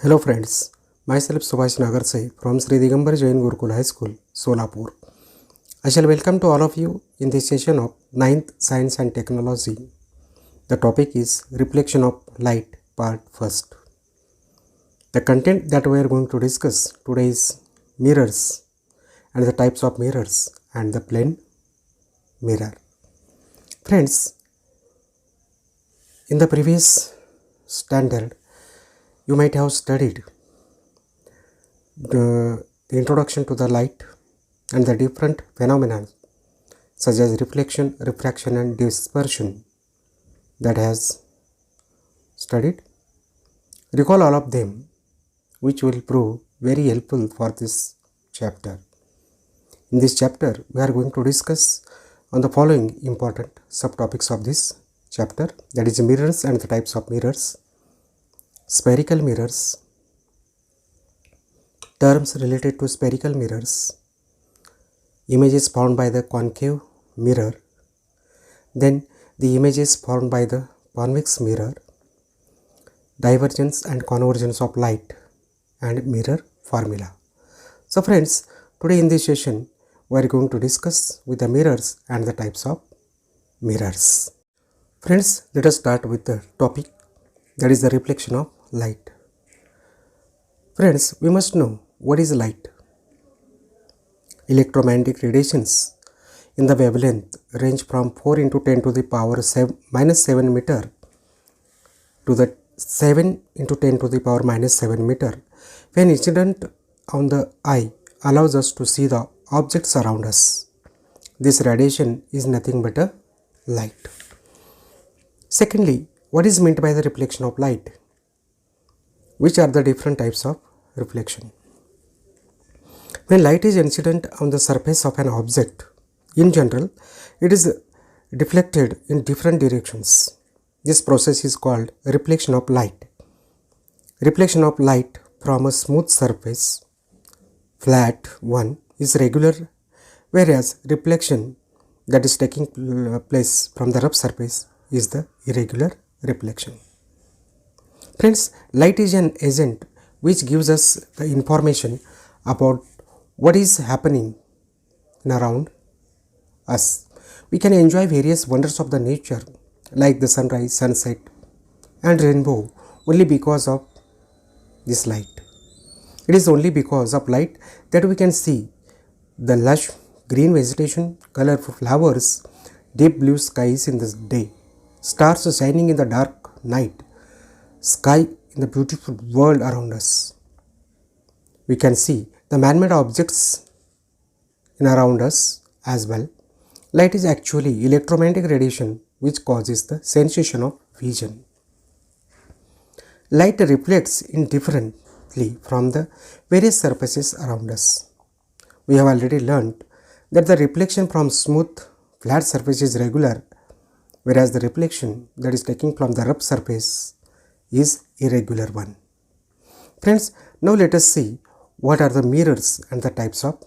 Hello friends, myself Subhash Nagarsai from Sri Digambar Jain Gurukul High School, Solapur. I shall welcome to all of you in this session of 9th Science and Technology. The topic is Reflection of Light, Part 1st. The content that we are going to discuss today is mirrors and the types of mirrors and the plane mirror. Friends, in the previous standard, you might have studied the introduction to the light and the different phenomena such as reflection, refraction and dispersion that has studied. Recall all of them, which will prove very helpful for this chapter. In this chapter, we are going to discuss on the following important subtopics of this chapter, that is mirrors and the types of mirrors, spherical mirrors, terms related to spherical mirrors, images found by the concave mirror, then the images found by the convex mirror, divergence and convergence of light, and mirror formula. So friends, today in this session we are going to discuss with the mirrors and the types of mirrors. Friends, let us start with the topic, that is the reflection of light. Friends, we must know what is light. Electromagnetic radiations in the wavelength range from 4 into 10 to the power minus 7 meter to the 7 into 10 to the power minus 7 meter. When incident on the eye allows us to see the objects around us, this radiation is nothing but a light. Secondly, what is meant by the reflection of light? Which are the different types of reflection? When light is incident on the surface of an object, in general, it is deflected in different directions. This process is called reflection of light. Reflection of light from a smooth surface, flat one, is regular, whereas reflection that is taking place from the rough surface is the irregular reflection. Friends, light is an agent which gives us the information about what is happening around us. We can enjoy various wonders of the nature like the sunrise, sunset and rainbow only because of this light. It is only because of light that we can see the lush green vegetation, colorful flowers, deep blue skies in the day, stars shining in the dark night, sky in the beautiful world around us. We can see the man-made objects in around us as well. Light is actually electromagnetic radiation which causes the sensation of vision. Light reflects indifferently from the various surfaces around us. We have already learned that the reflection from smooth flat surface is regular, whereas the reflection that is taken from the rough surface is irregular one. Friends, now let us see what are the mirrors and the types of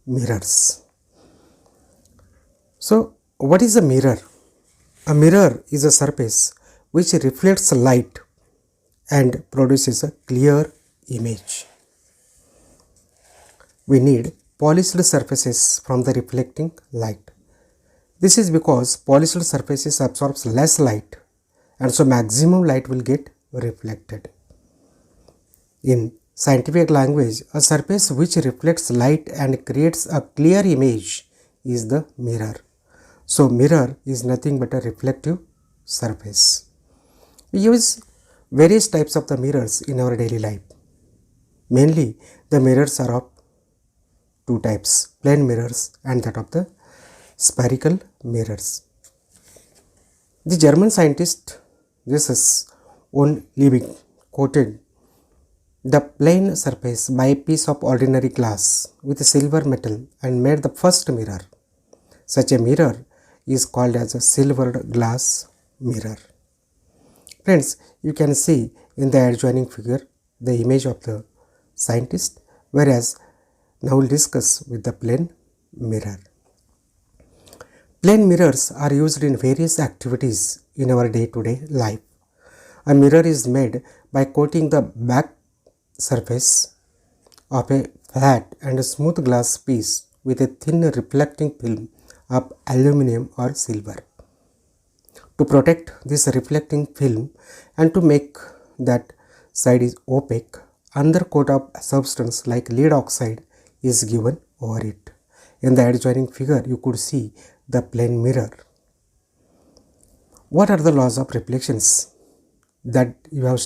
mirrors. So, what is a mirror? A mirror is a surface which reflects light and produces a clear image. We need polished surfaces from the reflecting light. This is because polished surfaces absorbs less light and so maximum light will get reflected. In scientific language, a surface which reflects light and creates a clear image is the mirror. So mirror is nothing but a reflective surface. We use various types of the mirrors in our daily life. Mainly the mirrors are of two types, plane mirrors and that of the spherical mirrors. The German scientist Jesus von Liebig coated the plane surface by a piece of ordinary glass with a silver metal and made the first mirror. Such a mirror is called as a silvered glass mirror. Friends, you can see in the adjoining figure the image of the scientist, whereas now we'll discuss with the plane mirror. Plane mirrors are used in various activities in our day-to-day life. A mirror is made by coating the back surface of a flat and smooth glass piece with a thin reflecting film of aluminum or silver. To protect this reflecting film and to make that side is opaque, another coat of substance like lead oxide is given over it. In the adjoining figure, you could see the plane mirror. What are the laws of reflections that you have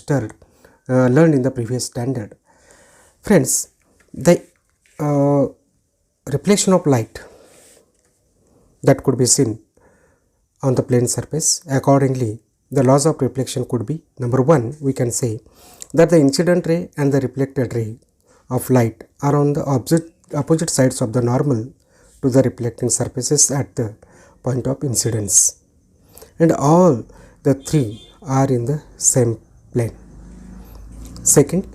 learned in the previous standard? Friends, the reflection of light that could be seen on the plane surface, accordingly, the laws of reflection could be, number one, we can say that the incident ray and the reflected ray of light are on the opposite sides of the normal to the reflecting surfaces at the point of incidence, and all the three are in the same plane. Second,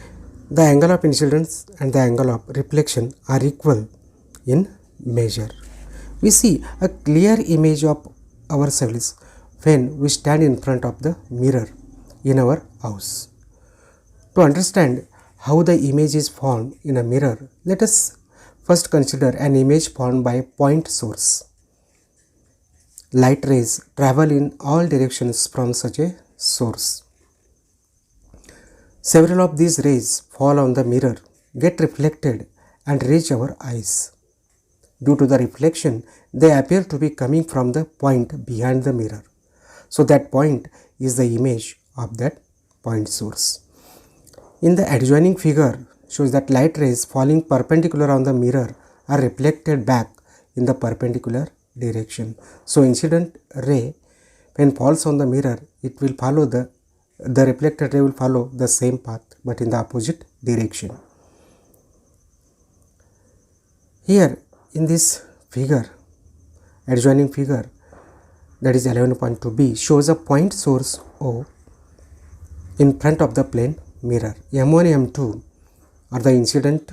the angle of incidence and the angle of reflection are equal in measure. We see a clear image of ourselves when we stand in front of the mirror in our house. To understand how the image is formed in a mirror, let us first consider an image formed by a point source. Light rays travel in all directions from such a source. Several of these rays fall on the mirror, get reflected and reach our eyes. Due to the reflection, they appear to be coming from the point behind the mirror. So that point is the image of that point source. In the adjoining figure shows that light rays falling perpendicular on the mirror are reflected back in the perpendicular direction. So incident ray, when falls on the mirror, it will follow the reflected ray will follow the same path but in the opposite direction. Here in this figure, adjoining figure, that is 11.2b, shows a point source O in front of the plane mirror. M1 and M2 are the incident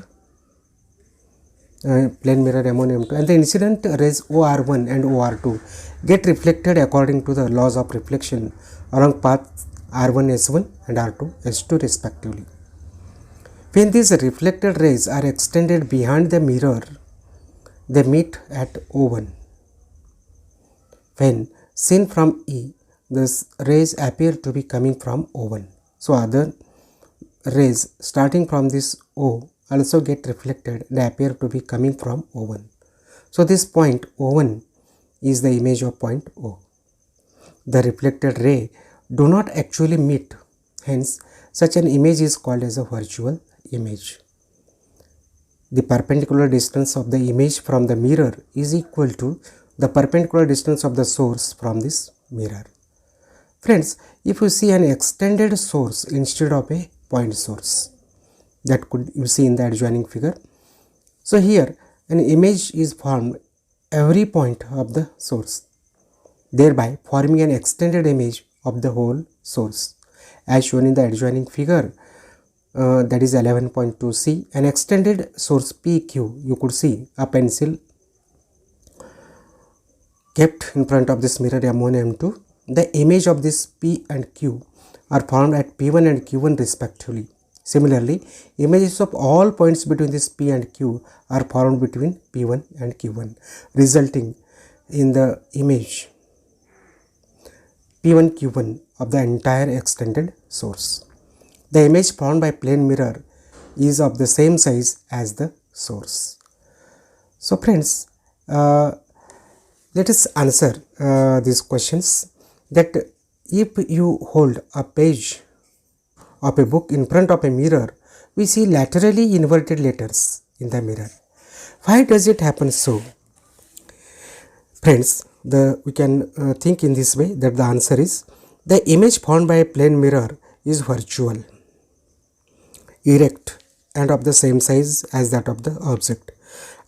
plane mirror M1 M2, and the incident rays OR1 and OR2 get reflected according to the laws of reflection along paths R1 S1 and R2 S2 respectively. When these reflected rays are extended behind the mirror, they meet at O1. When seen from E, the rays appear to be coming from O1. So other rays starting from this O also get reflected, they appear to be coming from O1. So this point O1 is the image of point O. The reflected ray do not actually meet, hence such an image is called as a virtual image. The perpendicular distance of the image from the mirror is equal to the perpendicular distance of the source from this mirror. Friends, if you see an extended source instead of a point source, that could you see in the adjoining figure. So here an image is formed every point of the source, thereby forming an extended image of the whole source. As shown in the adjoining figure, that is 11.2c, an extended source PQ, you could see a pencil kept in front of this mirror M1 M2. The image of this P and Q are formed at P1 and Q1 respectively. Similarly, images of all points between this P and Q are formed between P1 and Q1, resulting in the image P1 Q1 of the entire extended source. The image formed by plane mirror is of the same size as the source. So friends, let us answer these questions, that if you hold a page of a book in front of a mirror, we see laterally inverted letters in the mirror. Why does it happen so? Friends, we can think in this way, that the answer is the image formed by a plane mirror is virtual, erect and of the same size as that of the object.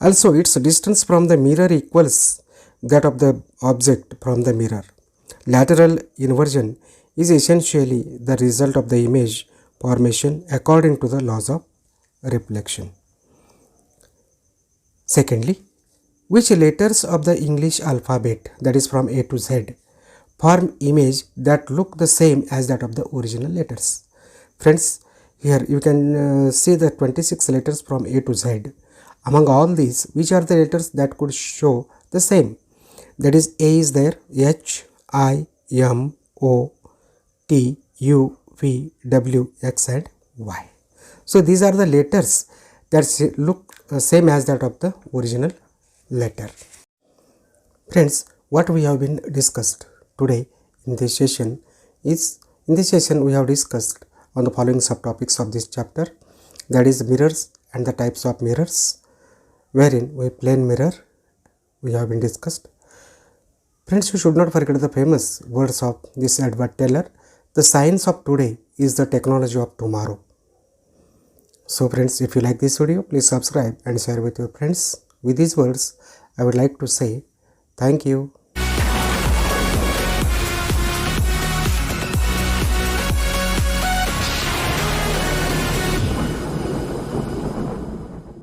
Also, its distance from the mirror equals that of the object from the mirror. Lateral inversion is essentially the result of the image formation according to the laws of reflection. Secondly, which letters of the English alphabet, that is from A to Z, form image that look the same as that of the original letters? Friends, Here you can see the 26 letters from A to Z. Among all these, which are the letters that could show the same? That is, A is there, H, I, M, O, T, U, V, W, X and Y. So these are the letters that look same as that of the original letter. Friends, what we have been discussed today in this session is, we have discussed on the following subtopics of this chapter, that is mirrors and the types of mirrors, wherein we plane mirror we have been discussed. Friends, you should not forget the famous words of this Edward Teller: the science of today is the technology of tomorrow. So friends, if you like this video, please subscribe and share with your friends. With these words, I would like to say thank you.